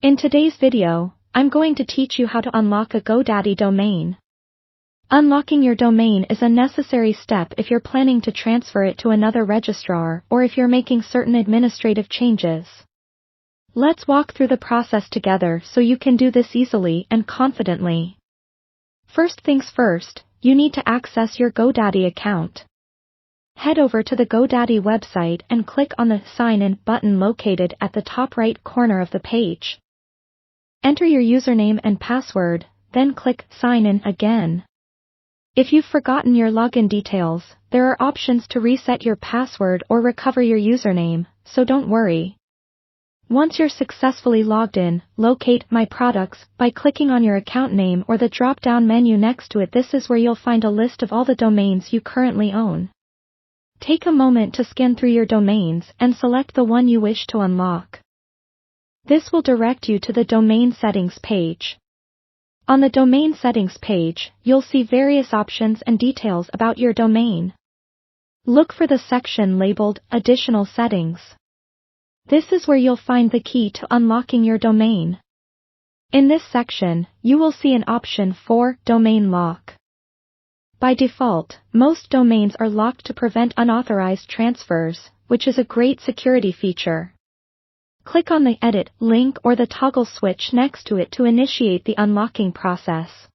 In today's video, I'm going to teach you how to unlock a GoDaddy domain. Unlocking your domain is a necessary step if you're planning to transfer it to another registrar or if you're making certain administrative changes. Let's walk through the process together so you can do this easily and confidently. First things first, you need to access your GoDaddy account. Head over to the GoDaddy website and click on the Sign In button located at the top right corner of the page. Enter your username and password, then click Sign In again. If you've forgotten your login details, there are options to reset your password or recover your username, so don't worry. Once you're successfully logged in, locate My Products by clicking on your account name or the drop-down menu next to it. This is where you'll find a list of all the domains you currently own. Take a moment to scan through your domains and select the one you wish to unlock. This will direct you to the Domain Settings page. On the Domain Settings page, you'll see various options and details about your domain. Look for the section labeled Additional Settings. This is where you'll find the key to unlocking your domain. In this section, you will see an option for Domain Lock. By default, most domains are locked to prevent unauthorized transfers, which is a great security feature. Click on the Edit link or the toggle switch next to it to initiate the unlocking process.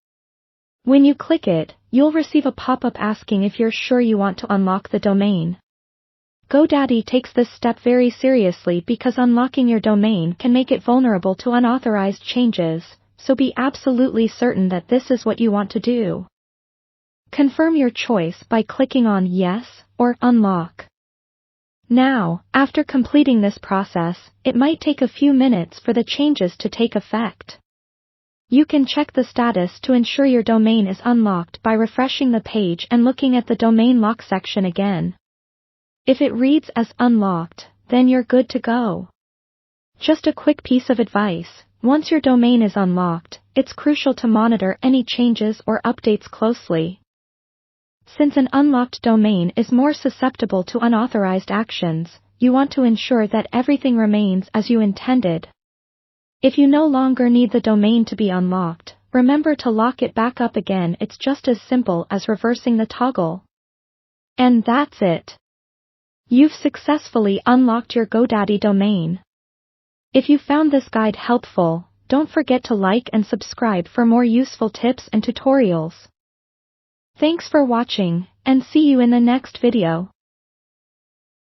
When you click it, you'll receive a pop-up asking if you're sure you want to unlock the domain. GoDaddy takes this step very seriously because unlocking your domain can make it vulnerable to unauthorized changes, so be absolutely certain that this is what you want to do. Confirm your choice by clicking on Yes or Unlock. Now, after completing this process, it might take a few minutes for the changes to take effect. You can check the status to ensure your domain is unlocked by refreshing the page and looking at the Domain Lock section again. If it reads as unlocked, then you're good to go. Just a quick piece of advice: once your domain is unlocked, it's crucial to monitor any changes or updates closely. Since an unlocked domain is more susceptible to unauthorized actions, you want to ensure that everything remains as you intended. If you no longer need the domain to be unlocked, remember to lock it back up again. It's just as simple as reversing the toggle. And that's it. You've successfully unlocked your GoDaddy domain. If you found this guide helpful, don't forget to like and subscribe for more useful tips and tutorials. Thanks for watching, and see you in the next video.